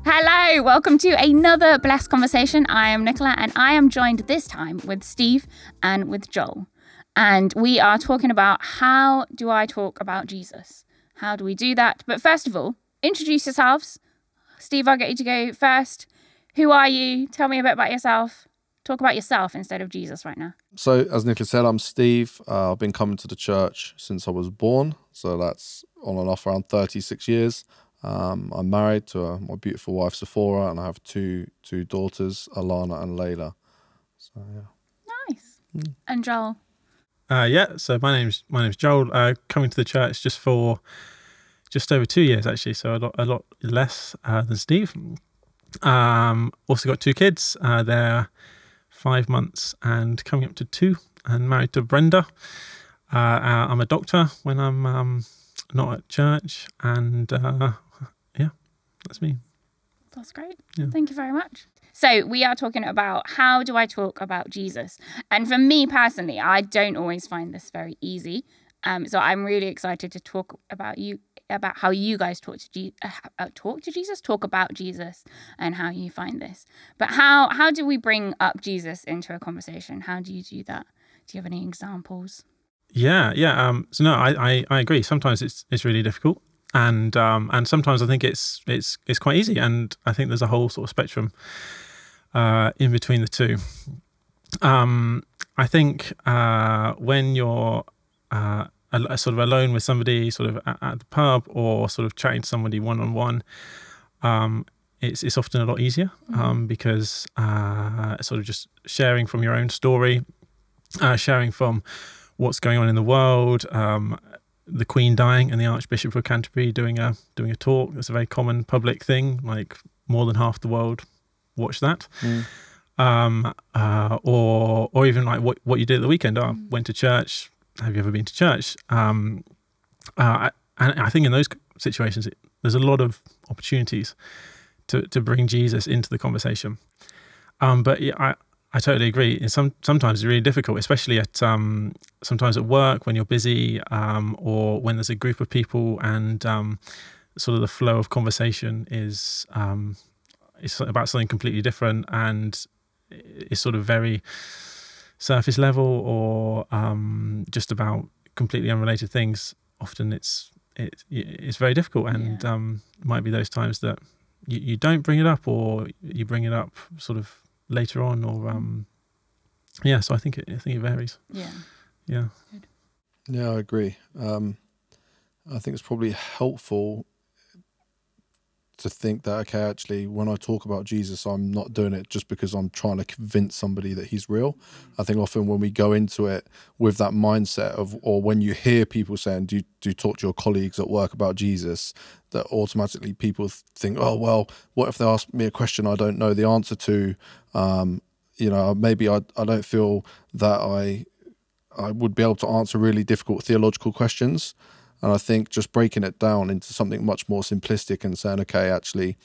Hello, welcome to another Blessed Conversation. I am Nicola and I am joined this time with Steve and with Joel. And we are talking about how do I talk about Jesus? How do we do that? But first of all, introduce yourselves. Steve, I'll get you to go first. Who are you? Tell me a bit about yourself. Talk about yourself instead of Jesus right now. So, as Nicola said, I'm Steve. I've been coming to the church since I was born. So that's on and off around 36 years. I'm married to my beautiful wife, Sephora, and I have two daughters, Alana and Layla. So, yeah. Nice. And Joel? So my name's Joel. Coming to the church just over 2 years, actually, so a lot less than Steve. Also got two kids. They're 5 months and coming up to 2, and married to Brenda. I'm a doctor when I'm not at church, and that's me. That's great. Yeah. Thank you very much. So we are talking about how do I talk about Jesus? And for me personally, I don't always find this very easy. So I'm really excited to talk about how you guys talk about Jesus and how you find this. But how do we bring up Jesus into a conversation? How do you do that? Do you have any examples? Yeah. So no, I agree. Sometimes it's really difficult. And sometimes I think it's quite easy, and I think there's a whole sort of spectrum in between the two. I think when you're sort of alone with somebody, sort of at the pub, or sort of chatting to somebody one-on-one, it's often a lot easier because sort of just sharing from your own story, sharing from what's going on in the world. The Queen dying and the Archbishop of Canterbury doing a talk. That's a very common public thing. Like more than half the world watch that. Or even like what you did at the weekend. I went to church. Have you ever been to church? And I think in those situations, there's a lot of opportunities to bring Jesus into the conversation. But yeah, I totally agree. It's sometimes it's really difficult, especially sometimes at work when you're busy, or when there's a group of people, and sort of the flow of conversation is about something completely different, and it's sort of very surface level, or just about completely unrelated things. Often it's very difficult, and might be those times that you don't bring it up, or you bring it up sort of later on, or so I think it varies. Yeah I agree. I think it's probably helpful to think that, okay, actually, when I talk about Jesus, I'm not doing it just because I'm trying to convince somebody that he's real. I think often when we go into it with that mindset or when you hear people saying, do you talk to your colleagues at work about Jesus, that automatically people think, oh, well, what if they ask me a question I don't know the answer to? Maybe I don't feel that I would be able to answer really difficult theological questions. And I think just breaking it down into something much more simplistic and saying, okay, actually,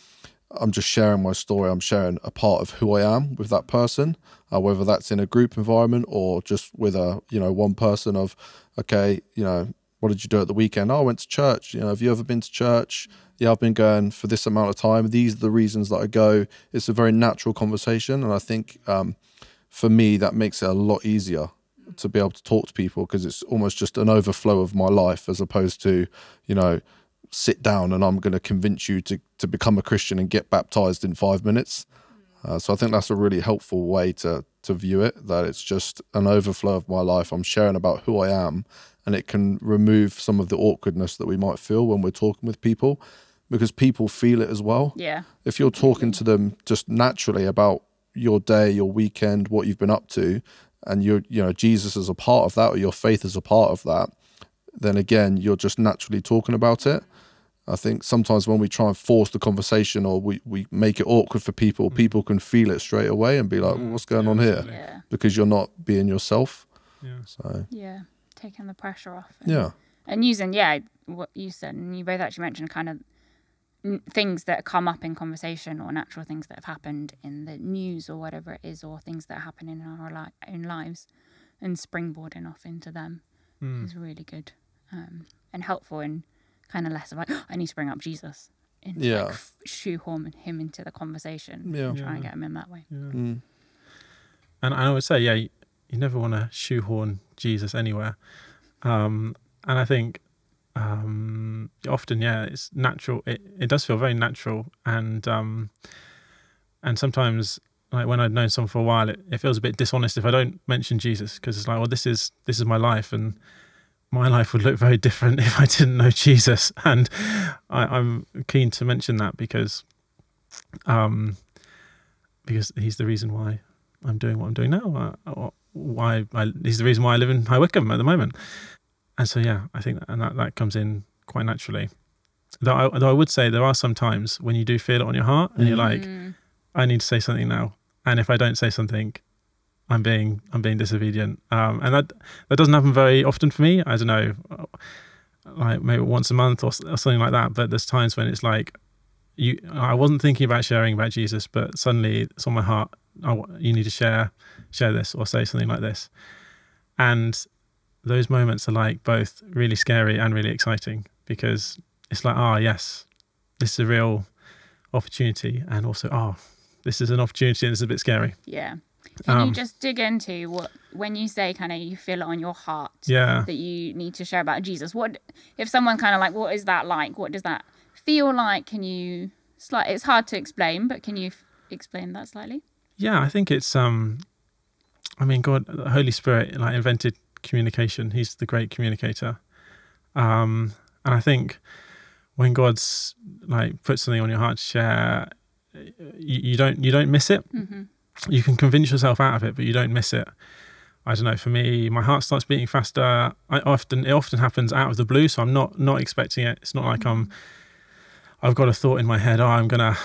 I'm just sharing my story. I'm sharing a part of who I am with that person, whether that's in a group environment or just with one person of, okay, what did you do at the weekend? Oh, I went to church. Have you ever been to church? Yeah, I've been going for this amount of time. These are the reasons that I go. It's a very natural conversation. And I think for me, that makes it a lot easier to be able to talk to people, because it's almost just an overflow of my life, as opposed to, sit down and I'm going to convince you to become a Christian and get baptized in 5 minutes. So I think that's a really helpful way to view it, that it's just an overflow of my life. I'm sharing about who I am, and it can remove some of the awkwardness that we might feel when we're talking with people, because people feel it as well. Yeah. If you're talking to them just naturally about your day, your weekend, what you've been up to, and Jesus is a part of that, or your faith is a part of that, then again, you're just naturally talking about it. I think sometimes when we try and force the conversation, or we make it awkward for people, people can feel it straight away and be like, well, what's going on here? Yeah. Because you're not being yourself. Yeah. So Taking the pressure off. And using, what you said, and you both actually mentioned kind of things that come up in conversation, or natural things that have happened in the news or whatever it is, or things that happen in our own lives, and springboarding off into them is really good and helpful, and kind of less of like, I need to bring up Jesus. into Yeah. like shoehorn him into the conversation. Yeah. Try and get him in that way. Yeah. Mm. And I would say, yeah, you never want to shoehorn Jesus anywhere. And I think often, yeah, it's natural. It does feel very natural, and sometimes, like when I've known someone for a while, it feels a bit dishonest if I don't mention Jesus, because it's like, well, this is my life, and my life would look very different if I didn't know Jesus. And I'm keen to mention that because he's the reason why I'm doing what I'm doing now. He's the reason why I live in High Wycombe at the moment. And so, yeah, I think that comes in quite naturally. Though I would say there are some times when you do feel it on your heart and you're like, I need to say something now. And if I don't say something, I'm being disobedient. And that doesn't happen very often for me. I don't know, like maybe once a month or something like that. But there's times when it's like, I wasn't thinking about sharing about Jesus, but suddenly it's on my heart. Oh, you need to share this or say something like this. And those moments are like both really scary and really exciting, because it's like, yes, this is a real opportunity, and also, this is an opportunity and it's a bit scary. Yeah. Can you just dig into when you say kind of you feel it on your heart that you need to share about Jesus? What if someone kind of like, what is that like? What does that feel like? Can you it's hard to explain, but can you explain that slightly? Yeah, I think it's God, the Holy Spirit, like, invented communication. He's the great communicator. And I think when God's like put something on your heart to share, you don't miss it. Mm-hmm. You can convince yourself out of it, but you don't miss it. I don't know, for me, my heart starts beating faster. It often happens out of the blue, so I'm not expecting it. It's not like I've got a thought in my head, I'm gonna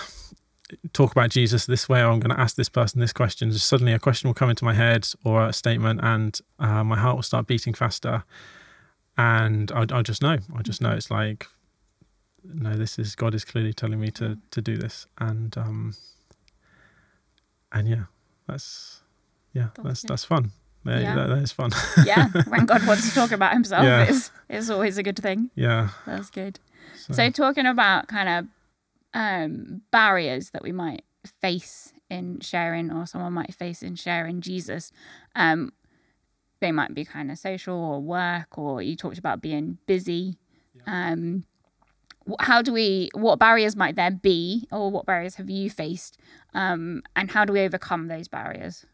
talk about Jesus this way, or I'm gonna ask this person this question. Just suddenly a question will come into my head, or a statement, and my heart will start beating faster, and I'll just know. It's like, no, God is clearly telling me to do this, and yeah, that's fun. That is fun. Yeah, when God wants to talk about himself, it's always a good thing. Yeah, that's good. So talking about kind of barriers that we might face in sharing, or someone might face in sharing Jesus, they might be kind of social or work, or you talked about being busy. What barriers might there be, or what barriers have you faced, and how do we overcome those barriers?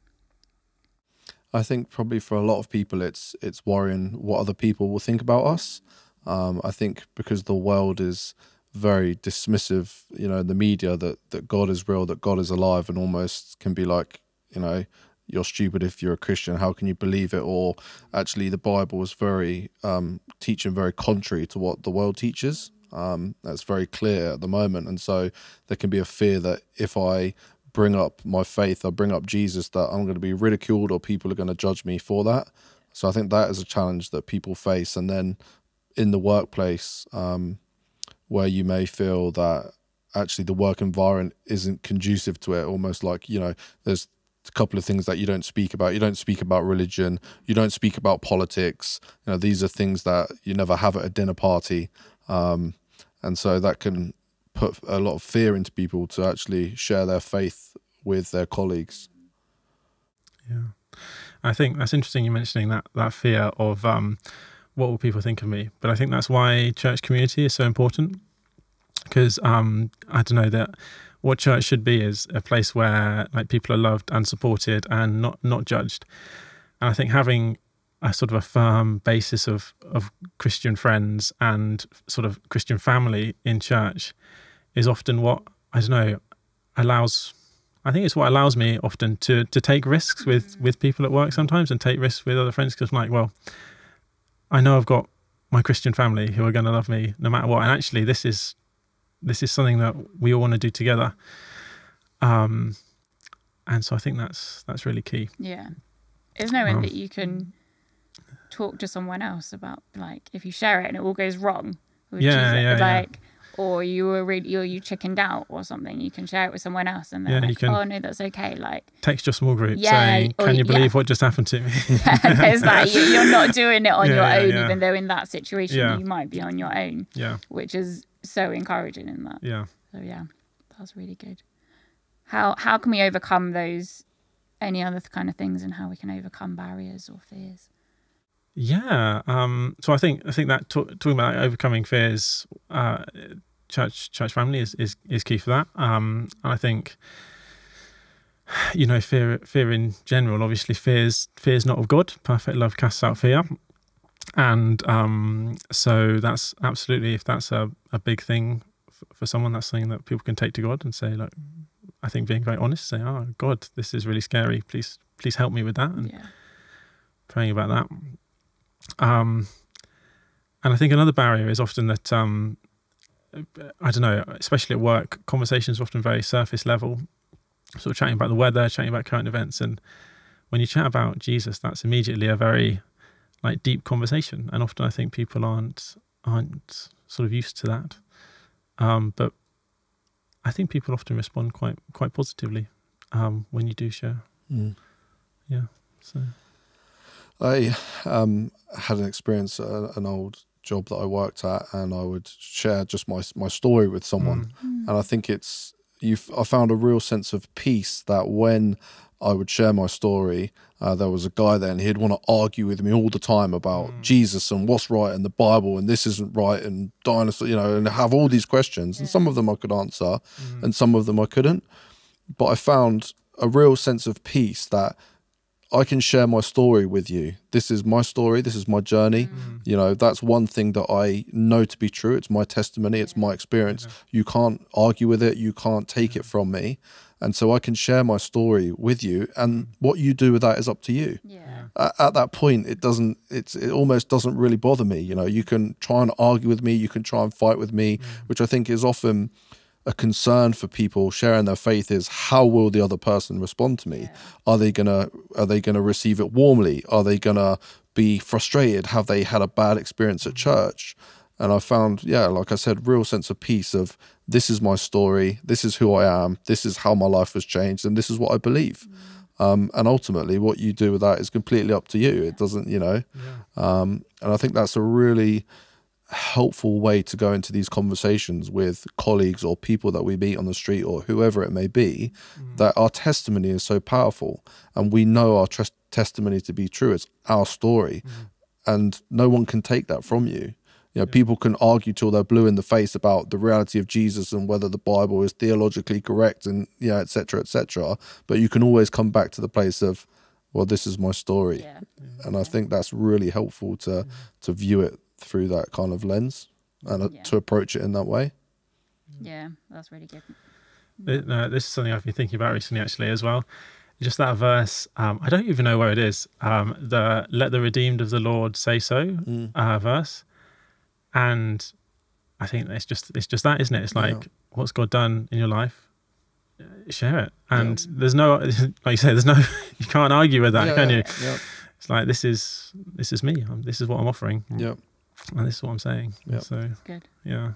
I think probably for a lot of people, it's worrying what other people will think about us. I think because the world is very dismissive, the media, that God is real, that God is alive, and almost can be like, you're stupid if you're a Christian. How can you believe it? Or actually, the Bible is very teaching very contrary to what the world teaches. That's very clear at the moment, and so there can be a fear that if I bring up my faith, I bring up Jesus, that I'm going to be ridiculed or people are going to judge me for that. So I think that is a challenge that people face. And then in the workplace, where you may feel that actually the work environment isn't conducive to it, almost like, there's a couple of things that you don't speak about. You don't speak about religion. You don't speak about politics. These are things that you never have at a dinner party. And so that can put a lot of fear into people to actually share their faith with their colleagues. Yeah, I think that's interesting, you mentioning that fear of what will people think of me. But I think that's why church community is so important, because I don't know, that what church should be is a place where like people are loved and supported and not judged. And I think having a sort of a firm basis of Christian friends and sort of Christian family in church is often what, I don't know, what allows me often to take risks with people at work sometimes, and take risks with other friends, because I'm like, well, I know I've got my Christian family who are going to love me no matter what, and actually this is something that we all want to do together. And so I think that's really key. Yeah, it's knowing that you can talk to someone else about, like, if you share it and it all goes wrong with Jesus, or you chickened out or something, you can share it with someone else, and they're like, oh no, that's okay. Like, text your small group saying, can you believe what just happened to me? There's that. You're not doing it on your own, even though in that situation you might be on your own. Yeah, which is so encouraging in that. Yeah, So yeah, that's really good. How can we overcome those, any other kind of things, and how we can overcome barriers or fears? Yeah. So I think that talking about overcoming fears, church family is key for that. And I think, fear in general, obviously fear's not of God. Perfect love casts out fear. And so that's absolutely, if that's a big thing for someone, that's something that people can take to God and say, like, I think being very honest, say, oh God, this is really scary. Please help me with that. And praying about that. And I think another barrier is often that, I don't know, especially at work, conversations are often very surface level, sort of chatting about the weather, chatting about current events. And when you chat about Jesus, that's immediately a very deep conversation. And often I think people aren't sort of used to that. But I think people often respond quite positively when you do share. Yeah. So I had an experience at an old job that I worked at, and I would share just my story with someone. And I think I found a real sense of peace that when I would share my story, there was a guy there and he'd want to argue with me all the time about Jesus and what's right in the Bible and this isn't right and dinosaur, and have all these questions. And some of them I could answer and some of them I couldn't. But I found a real sense of peace that I can share my story with you. This is my story. This is my journey. That's one thing that I know to be true. It's my testimony. It's my experience. You can't argue with it. You can't take it from me. And so I can share my story with you, and what you do with that is up to you. At that point, it almost doesn't really bother me. You can try and argue with me. You can try and fight with me, which I think is often a concern for people sharing their faith, is how will the other person respond to me? Are they gonna receive it warmly? Are they gonna be frustrated? Have they had a bad experience at church? And I found, like I said, real sense of peace of, this is my story, this is who I am, this is how my life was changed, and this is what I believe. And ultimately what you do with that is completely up to you. It doesn't, and I think that's a really helpful way to go into these conversations with colleagues or people that we meet on the street or whoever it may be, that our testimony is so powerful and we know our testimony to be true. It's our story, and no one can take that from you. People can argue till they're blue in the face about the reality of Jesus and whether the Bible is theologically correct and et cetera, but you can always come back to the place of, well, this is my story. And I think that's really helpful to view it through that kind of lens and to approach it in that way. Yeah, that's really good. This is something I've been thinking about recently, actually, as well. Just that verse, I don't even know where it is. The "Let the redeemed of the Lord say so" verse, and I think it's just that, isn't it? It's like, what's God done in your life? Share it, and there's no, like you say, you can't argue with that, can you? It's like, this is me. This is what I'm offering. And this is what I'm saying. So good. Yeah.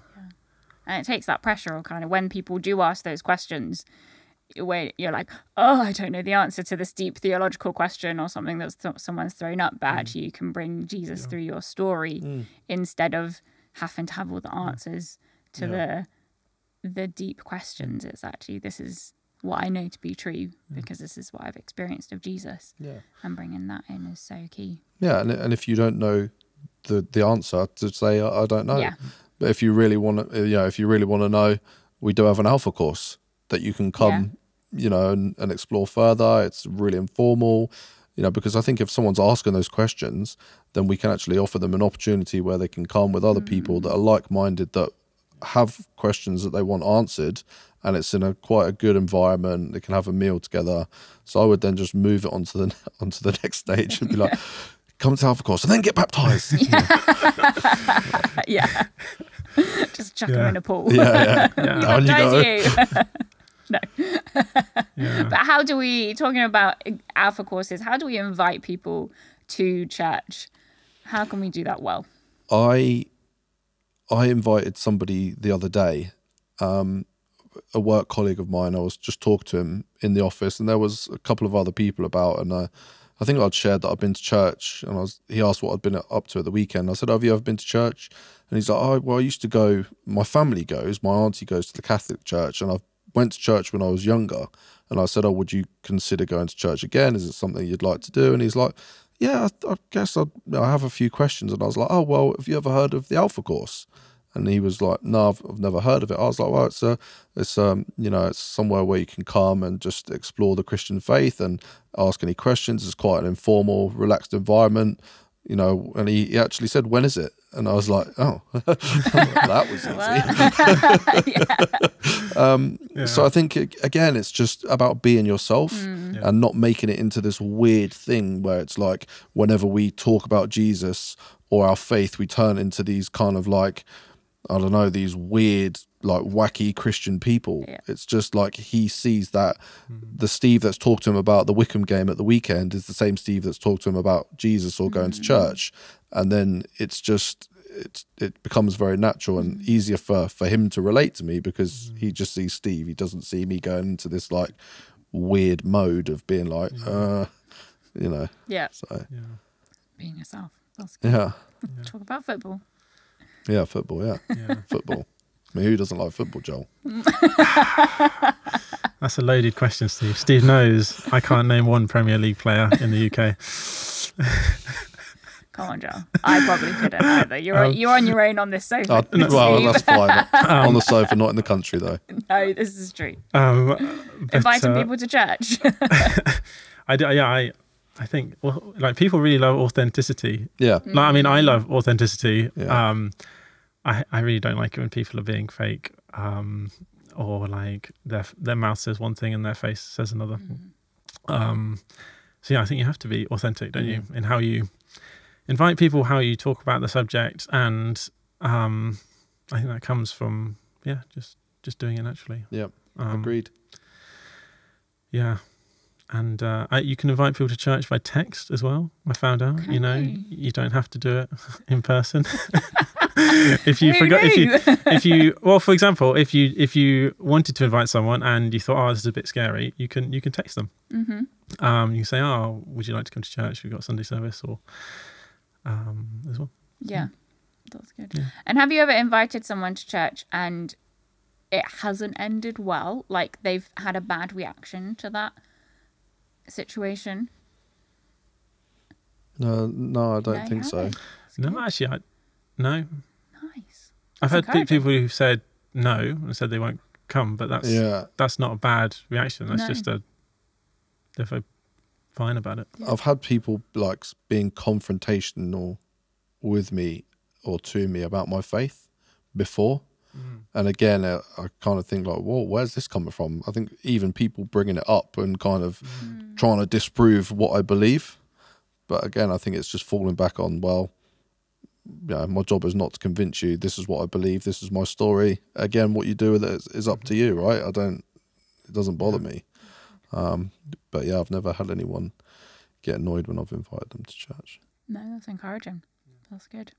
And it takes that pressure of kind of when people do ask those questions, where you're like, oh, I don't know the answer to this deep theological question or something that someone's thrown up, but actually you can bring Jesus through your story instead of having to have all the answers to the deep questions. It's actually, this is what I know to be true because this is what I've experienced of Jesus. And bringing that in is so key. And if you don't know the answer, to say I don't know. But if you really want to, know, we do have an Alpha course that you can come, and explore further. It's really informal, because I think if someone's asking those questions, then we can actually offer them an opportunity where they can come with other people that are like-minded, that have questions that they want answered, and it's in quite a good environment. They can have a meal together. So I would then just move it onto the next stage and be like, come to Alpha course and then get baptized. Just chuck them in a pool. Down you go. No. But how do we, talking about Alpha courses, how do we invite people to church? How can we do that well? I invited somebody the other day, a work colleague of mine. I was just talking to him in the office, and there was a couple of other people about, and I think I'd shared that I'd been to church, and he asked what I'd been up to at the weekend. I said, have you ever been to church? And he's like, oh, well, I used to go, my family goes, my auntie goes to the Catholic church, and I went to church when I was younger. And I said, oh, would you consider going to church again? Is it something you'd like to do? And he's like, yeah, I guess I have a few questions. And I was like, oh, well, have you ever heard of the Alpha Course? And he was like, no, I've never heard of it. I was like, well, it's somewhere where you can come and just explore the Christian faith and ask any questions. It's quite an informal, relaxed environment, and he actually said, when is it? And I was like, oh, that was easy. So I think, again, it's just about being yourself and not making it into this weird thing where it's like whenever we talk about Jesus or our faith, we turn into these kind of like, I don't know, these weird, like wacky Christian people. Yeah. It's just like he sees that the Steve that's talked to him about the Wickham game at the weekend is the same Steve that's talked to him about Jesus or going to church. And then it's just, it becomes very natural and easier for him to relate to me because he just sees Steve. He doesn't see me going into this like weird mode of being like, Yeah. So. Yeah. Being yourself. That's good. Yeah. Talk about football. Yeah, football, yeah. Football. I mean, who doesn't like football, Joel? That's a loaded question, Steve. Steve knows I can't name one Premier League player in the UK. Come on, Joel. I probably couldn't either. You're on your own on this sofa. Well, that's fine. On the sofa, not in the country, though. No, this is true. Inviting people to church. I think like people really love authenticity. Yeah. Like, I mean, I love authenticity. Yeah. I really don't like it when people are being fake, or like their mouth says one thing and their face says another. So yeah, I think you have to be authentic, don't you, in how you invite people, how you talk about the subject, and I think that comes from just doing it naturally. Yeah, agreed. Yeah. And you can invite people to church by text as well. I found out, you don't have to do it in person. For example, if you wanted to invite someone and you thought, this is a bit scary, you can text them. You can say, would you like to come to church? We've got Sunday service, or as well. Yeah, that's good. Yeah. And have you ever invited someone to church and it hasn't ended well? Like they've had a bad reaction to that situation? No, I don't think so. No, actually, no. Nice. I've had people who've said no and said they won't come, but that's not a bad reaction. That's just they're fine about it. I've had people like being confrontational with me or to me about my faith before. And again, I kind of think like, whoa, where's this coming from? I think even people bringing it up and kind of trying to disprove what I believe. But again, I think it's just falling back on, well, my job is not to convince you. This is what I believe. This is my story. Again, what you do with it is up to you, right? It doesn't bother me. But yeah, I've never had anyone get annoyed when I've invited them to church. No, that's encouraging. That's good.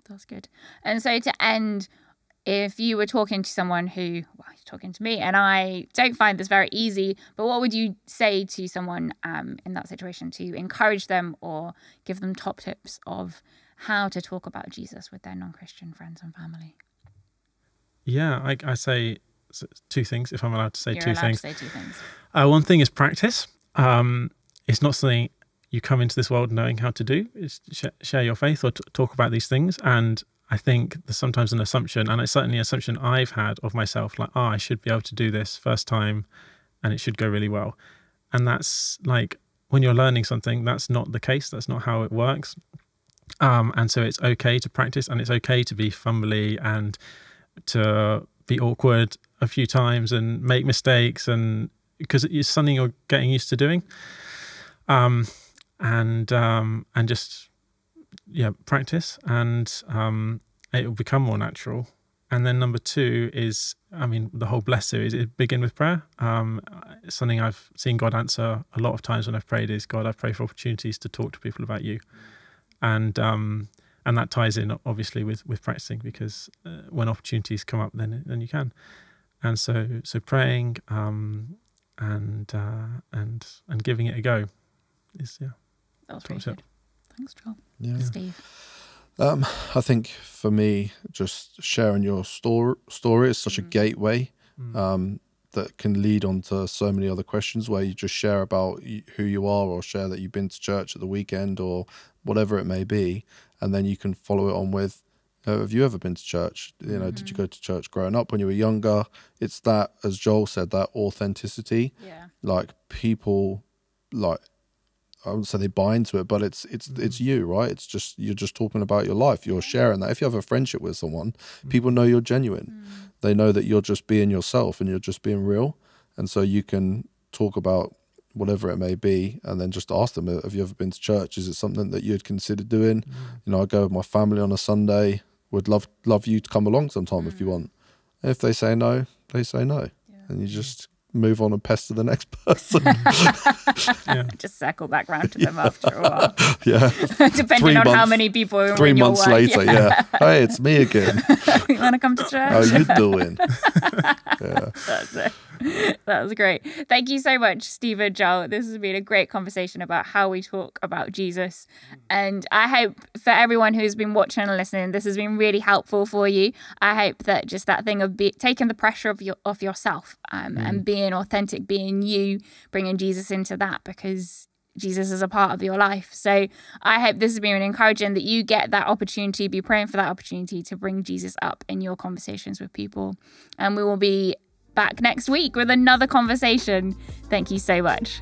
That's good. And so to end, if you were talking to someone you're talking to me, and I don't find this very easy, but what would you say to someone in that situation to encourage them or give them top tips of how to talk about Jesus with their non-Christian friends and family? Yeah, I say two things, if I'm allowed to say two things. You're allowed to say two things. One thing is practice. It's not something you come into this world knowing how to do. It's share your faith or talk about these things. And I think there's sometimes an assumption, and it's certainly an assumption I've had of myself, like, I should be able to do this first time and it should go really well. And that's like, when you're learning something, that's not the case. That's not how it works. And so it's okay to practice, and it's okay to be fumbly and to be awkward a few times and make mistakes, and because it's something you're getting used to doing. And just practice, and it will become more natural. And then number two is, the whole Bless series, it begin with prayer. Something I've seen God answer a lot of times when I've prayed is, God, I pray for opportunities to talk to people about you. And that ties in obviously with practicing, because when opportunities come up, then you can. And so praying and giving it a go is That was pretty good. Thanks, Joel. Yeah. Steve. I think for me, just sharing your story is such a gateway that can lead on to so many other questions, where you just share about who you are, or share that you've been to church at the weekend, or whatever it may be, and then you can follow it on with, have you ever been to church? You know, did you go to church growing up when you were younger? It's that, as Joel said, that authenticity. Yeah. Like, people, like, I wouldn't say they buy into it, but it's you, right? It's just, you're just talking about your life. You're sharing that. If you have a friendship with someone, people know you're genuine. They know that you're just being yourself and you're just being real. And so you can talk about whatever it may be, and then just ask them, have you ever been to church? Is it something that you'd consider doing? You know, I go with my family on a Sunday. Would love you to come along sometime if you want. And if they say no, they say no. Yeah. And you just move on and pester the next person. Just circle back round to them after a while. Yeah. Depending on how many people are 3 in your months work. later, hey, it's me again. You want to come to church? How you doing? Yeah. That's it. That was great. Thank you so much, Steve and Joel. This has been a great conversation about how we talk about Jesus. And I hope for everyone who's been watching and listening, this has been really helpful for you. I hope that just that thing of taking the pressure off yourself and being authentic, being you, bringing Jesus into that, because Jesus is a part of your life. So I hope this has been encouraging, that you get that opportunity, be praying for that opportunity to bring Jesus up in your conversations with people. And we will be back next week with another conversation. Thank you so much.